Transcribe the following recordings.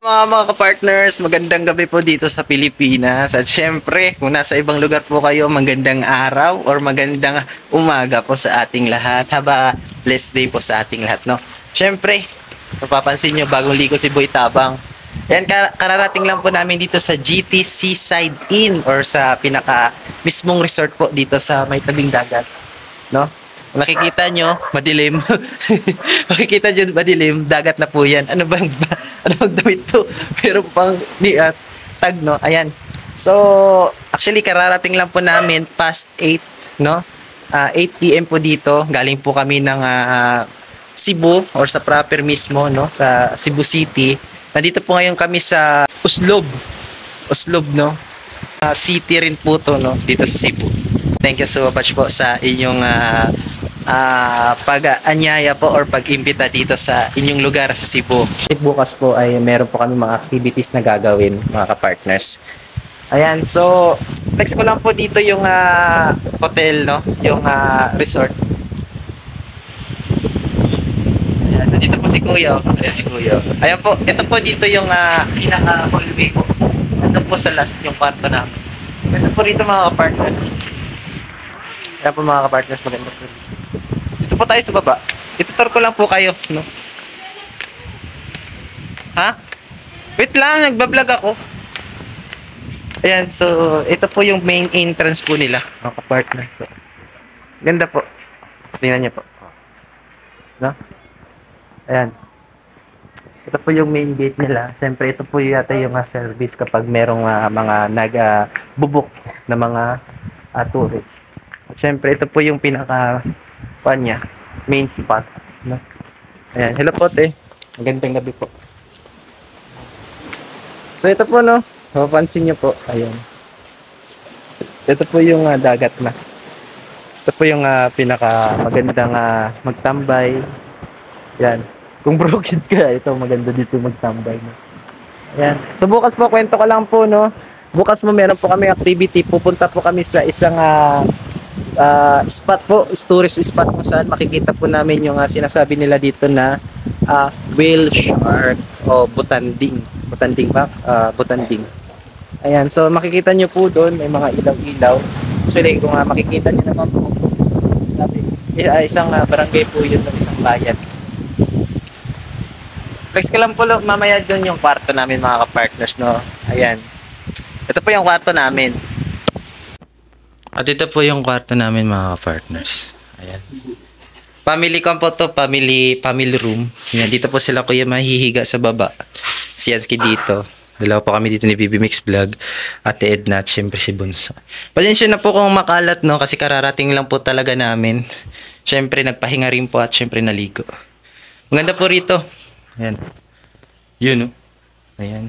Mga ka-partners, magandang gabi po dito sa Pilipinas. At syempre, kung nasa ibang lugar po kayo, magandang araw or magandang umaga po sa ating lahat. Haba blessed day po sa ating lahat, no? Syempre, mapapansin nyo, bagong ligo si Boy Tabang. Yan, kararating lang po namin dito sa GT Seaside Inn or sa pinaka mismong resort po dito sa may tabing dagat, no? Makikita nyo, madilim. Makikita nyo, madilim. Dagat na po yan. Ano bang damit to? Pero pang tag, no? Ayan. So, actually, kararating lang po namin past 8, no? 8 p.m. po dito. Galing po kami ng Cebu or sa proper mismo, no? Sa Cebu City. Nandito po ngayon kami sa Uslob. Uslob, no? City rin po to, no? Dito sa Cebu. Thank you so much po sa inyong pag-anyaya po or pag-imbita dito sa inyong lugar sa Cebu. Bukas po ay meron po kami mga activities na gagawin, mga ka-partners. Ayan, so next ko lang po dito yung hotel, no? Yung resort. Ayan, nandito po si Kuya. Ayan si Kuya. Ayan po, ito po dito yung pinaka-hallway po. Ito po sa last yung kwarto namin. Ito po dito mga ka-partners. Ayan po mga ka-partners, maganda po. Dito po tayo sa baba. Itutur ko lang po kayo, no? Ha? Wait lang, nagbablog ako. Ayan, so ito po yung main entrance po nila, mga ka-partners. So, ganda po. Tingnan niyo po. No? Ayan. Ito po yung main gate nila. Siyempre, ito po yata yung service kapag merong mga nag-bubuk na mga tourists. At syempre, ito po yung pinaka niya, main spot, no? Ayan, hello po te. Magandang gabi po. So ito po, no, mapapansin nyo po, ayan. Ito po yung dagat na. Ito po yung pinaka magandang magtambay. Ayan. Kung broken ka, ito maganda dito magtambay, no? Ayan. So bukas po, kwento ko lang po, no. Bukas mo meron po kami activity. Pupunta po kami sa isang spot po, tourist spot kung saan makikita po namin yung sinasabi nila dito na whale shark o butanding. Butanding ba? Butanding. Ayan, so makikita nyo po doon, may mga ilaw-ilaw. Actually, kung makikita nyo naman po, isang barangay po yun ng isang bayan. Flex ko lang po mamaya doon yung kwarto namin mga ka-partners, no? Ayan. Ito po yung kwarto namin. At ito po yung kwarto namin mga partners. Ayan. Family ko po to, family room. Ayan, dito po sila kuya mahihiga sa baba. Si Yansky dito. Dalawa po kami dito ni BB Mix Vlog. Ate Edna at syempre si Bunso. Pasensya na po kung makalat, no, kasi kararating lang po talaga namin. Syempre nagpahinga rin po at syempre naligo. Maganda po rito. Ayan. Yun, no. Ayan.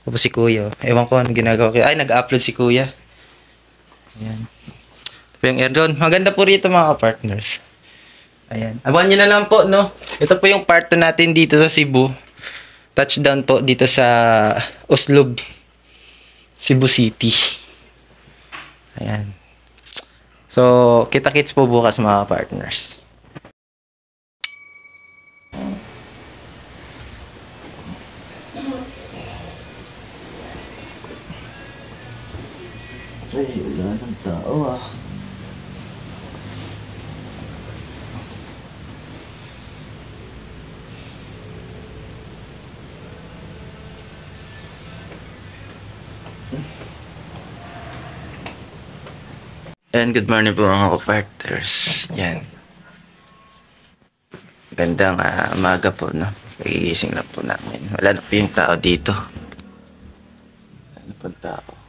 Tapos si kuya. Ewan ko ano ginagawa ko. Ay, nag-upload si kuya. Ayan. Ito yung aircon. Maganda po rito mga partners. Ayan. Abangan nyo na lang po, no? Ito po yung part 2 natin dito sa Cebu. Touchdown po dito sa Uslob, Cebu City. Ayan. So, kita-kits po bukas mga partners. Ay, wala ng tao ah. And good morning po mga ka-partners. Yan. Gandang umaga po, no? Pagigising lang po namin. Wala na po yung tao dito. Wala na po tao.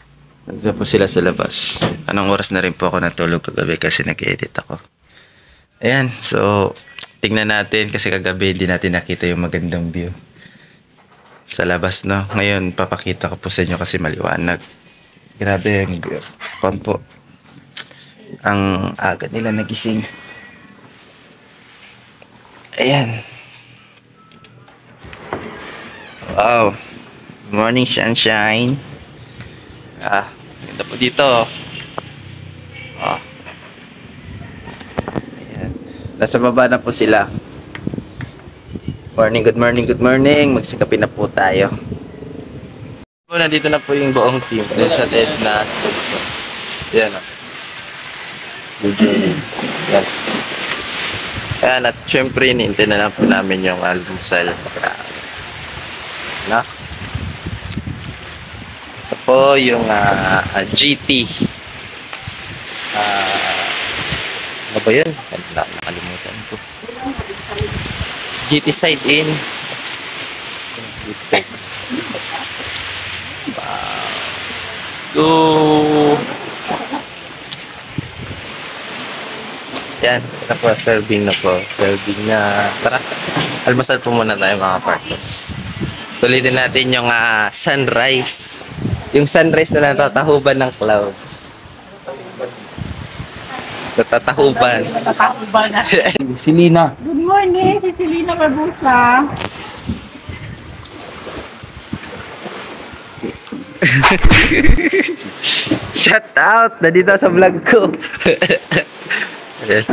Nandiyan po sila sa labas. Anong oras na rin po ako natulog kagabi kasi nag-edit ako. Ayan, so tingnan natin kasi kagabi hindi natin nakita yung magandang view sa labas, no? Ngayon papakita ko po sa inyo kasi maliwanag. Grabe yung po. Ang aga nila nagising. Ayan. Wow. Morning sunshine. Ganda po dito. Ayan. Nasa baba na po sila. Morning, good morning, good morning. Magsikapin na po tayo. Nandito na po yung buong team sa Ted na sponsor. Yan o. Yan. Ayan, at syempre hinihintay na lang po namin yung almusal. Na? Ito po yung GT. Ano ba yun? Nakalimutan ko. GT side in. GT side. So, yan, ito po, serving na po. Serving na, tara, almasal po muna tayo mga partners. Sulitin natin yung sunrise. Yung sunrise na natatahuban ng clouds. Natatahuban. Natatakuban na. Si Lina. Good morning, si Selena Barbosa. Shout out! Nandito sa vlog ko. Ayan.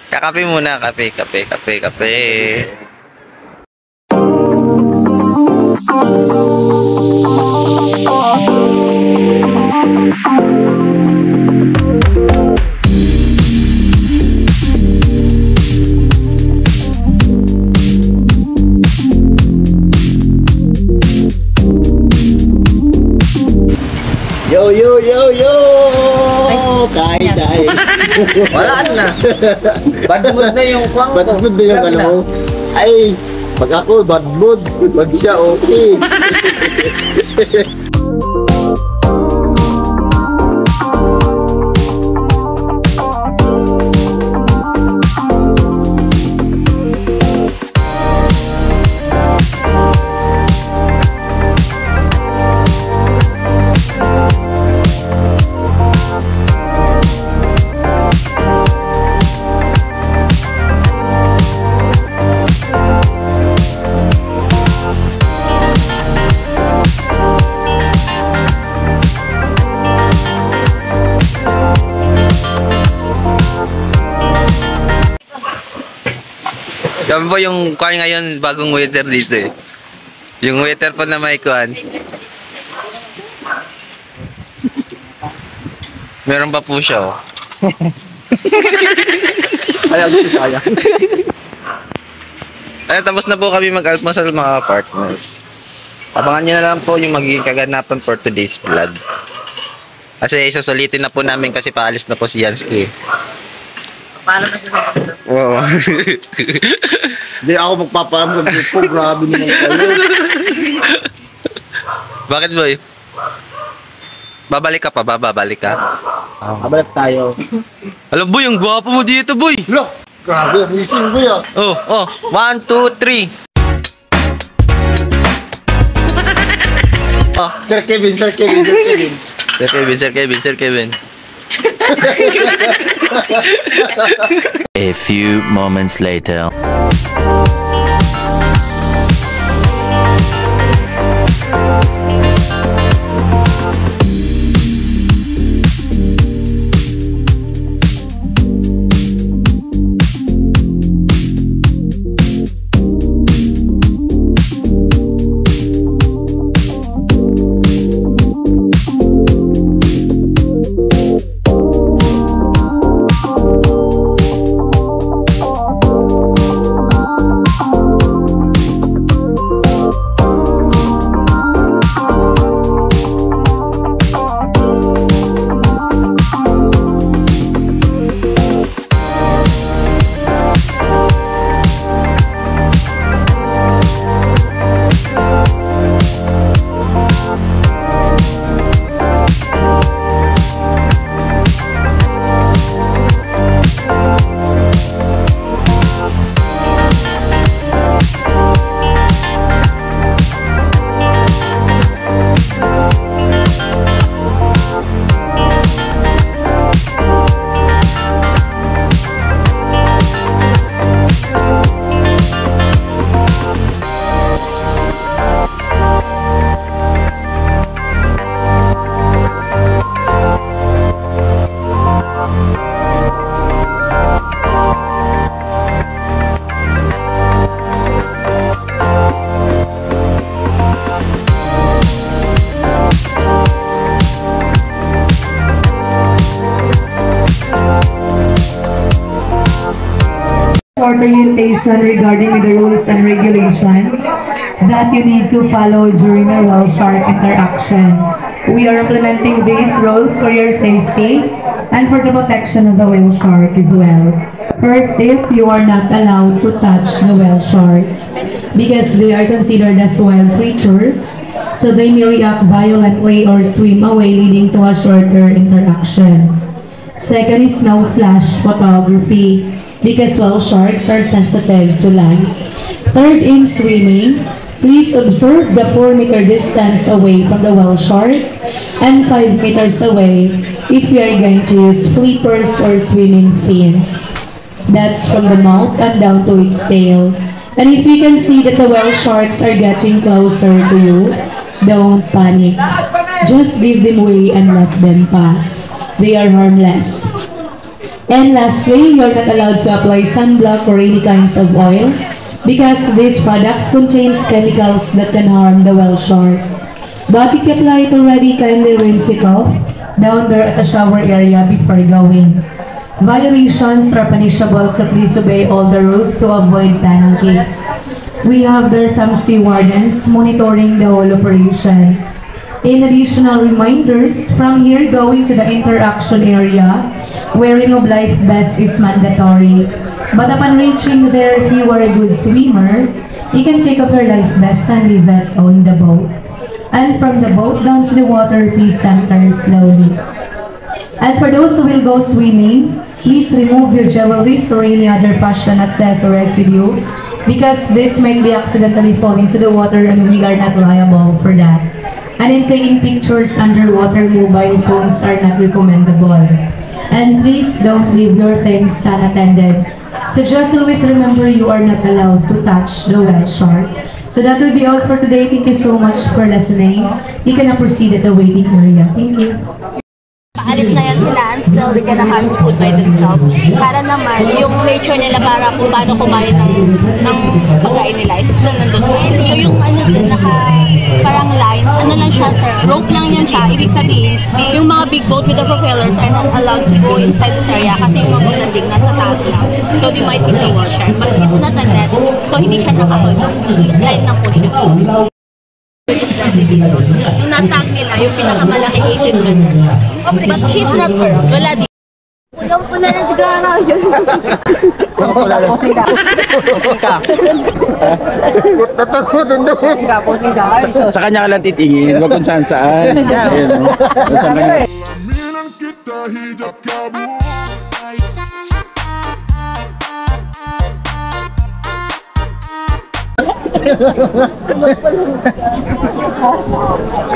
Kakape muna, kape. Yo, yo, yo, yo! Kain tayo. Wala na. Bad mood na yung kwang ko. Bad mood na yung ano mo. Ay, pag ako, bad mood. Pag siya, okay. Kami po yung kuhan ngayon, bagong waiter dito eh. Yung waiter po na may kuhan. Meron pa po siya oh. Kaya. Ay, tapos na po kami mag-almusal mga partners. Abangan nyo na lang po yung magiging kaganapan for today's vlog. Kasi isusulitin na po namin kasi paalis na po si Yansky. Paano na siya? Wow. Hindi ako magpapaamag po. Grabe naman kayo. Bakit boy? Babalik ka pa ba? Babalik ka? Kabalik tayo. Alam boy, ang gwapo mo dito boy. Look! Grabe, amazing ko yan. Oh, 1, 2, 3. Oh, Sir Kevin. Sir Kevin. A few moments later. short orientation regarding the rules and regulations that you need to follow during the whale shark interaction. We are implementing these rules for your safety and for the protection of the whale shark as well. First is you are not allowed to touch the whale shark because they are considered as wild creatures, so they may react violently or swim away, leading to a shorter interaction. Second is no flash photography because whale sharks are sensitive to light. Third, in swimming, please observe the 4-meter distance away from the whale shark and 5 meters away if you are going to use flippers or swimming fins. That's from the mouth and down to its tail. And if you can see that the whale sharks are getting closer to you, don't panic. Just give them way and let them pass. They are harmless. And lastly, you're not allowed to apply sunblock or any kinds of oil because these products contain chemicals that can harm the whale shark. But if you apply it already, kindly rinse it off down there at the shower area before going. Violations are punishable, so please obey all the rules to avoid penalties. We have there some sea wardens monitoring the whole operation. In additional reminders, from here going to the interaction area, wearing of life vest is mandatory. But upon reaching there, if you are a good swimmer, you can take off your life vest and leave it on the boat. And from the boat down to the water, please enter slowly. And for those who will go swimming, please remove your jewelry or any other fashion accessories with you because this might be accidentally fall into the water and we are not liable for that. And in taking pictures underwater, mobile phones are not recommendable. And please don't leave your things unattended. So just always remember you are not allowed to touch the whale shark. So that will be all for today. Thank you so much for listening. You can now proceed at the waiting area. Thank you. Paalis na yan sila and still they gonna have food by themselves. Para naman, yung nature nila para kung paano kumain ng pagkain nila is still nandun. So yung ano din, parang line, ano lang siya sir, rope lang yan siya. Ibig sabihin, yung mga big boat with the propellers are not allowed to go inside this area kasi yung mga landing nasa taas lang. So they might hit the wall shark. But it's not a net, so hindi siya nakakulong. Line lang po siya. Yung natag nila, yung pinakamalaki 18 meters. But she's not pearl. Wala din. Pulang-pula na sigara yun. Pusing ka. Pusing ka. Sa kanya ka lang titingin, wag kung saan saan. Ayun, no? Saan kanya.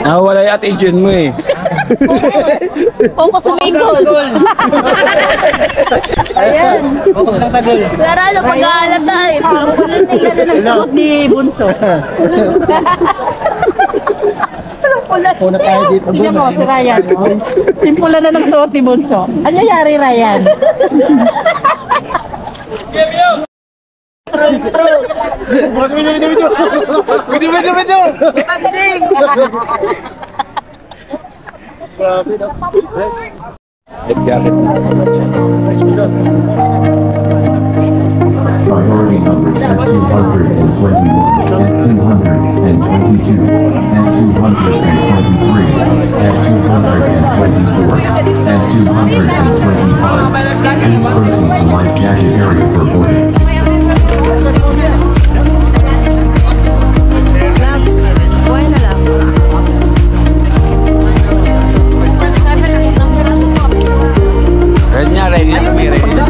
Wala yung attention mo eh. Focus sa main goal. Ayan. Focus lang sa goal. Pero ano, pag-aalap tayo. Pulang-pula na yun. Nagsuot ni Bunso. Una tayo dito. Tignan mo si Ryan. Simple na ng suot ni Bunso. Ano nangyari, Ryan? Priority numbers at 221 and 222 and 223 and 224 and 225. Please proceed to life jacket area for boarding. Ready na, ready na kami, ready na.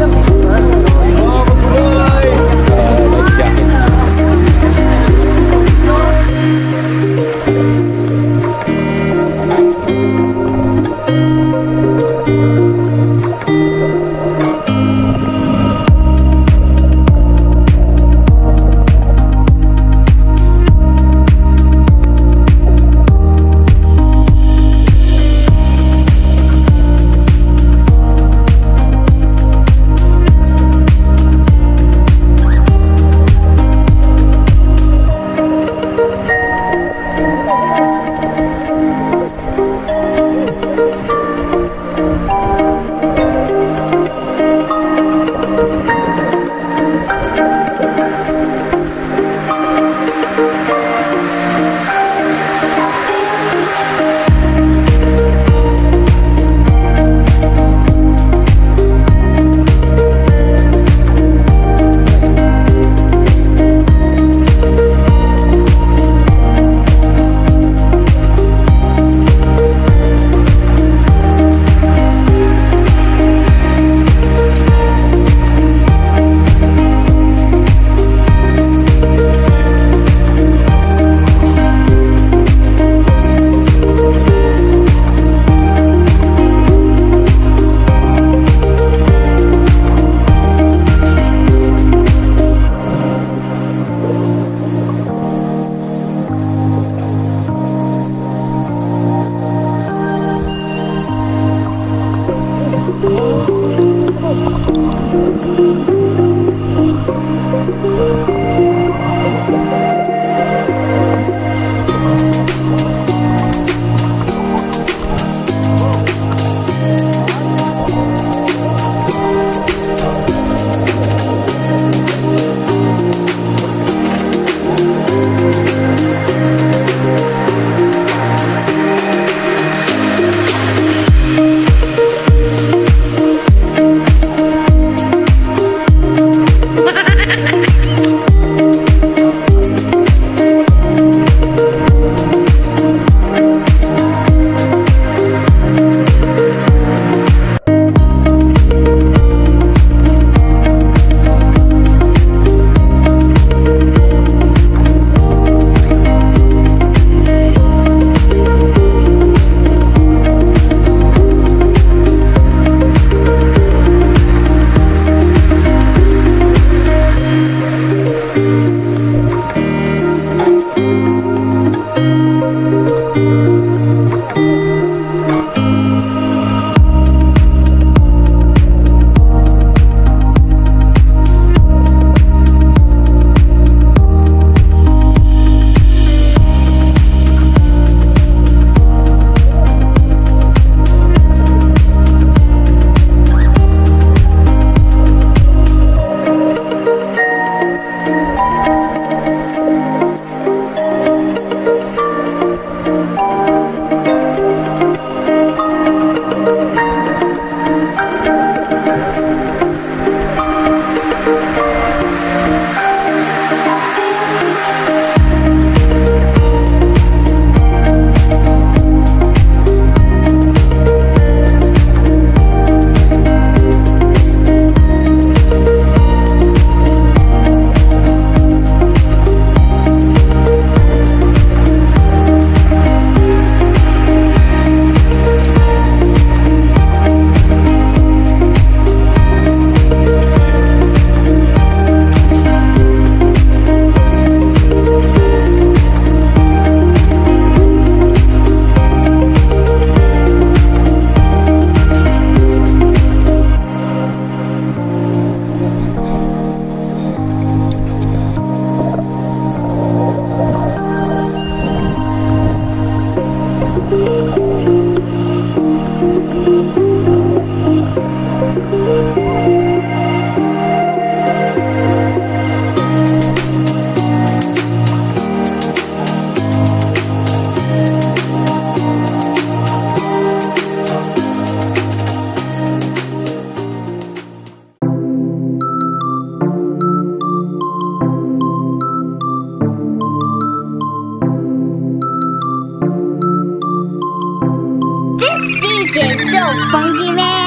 六本決め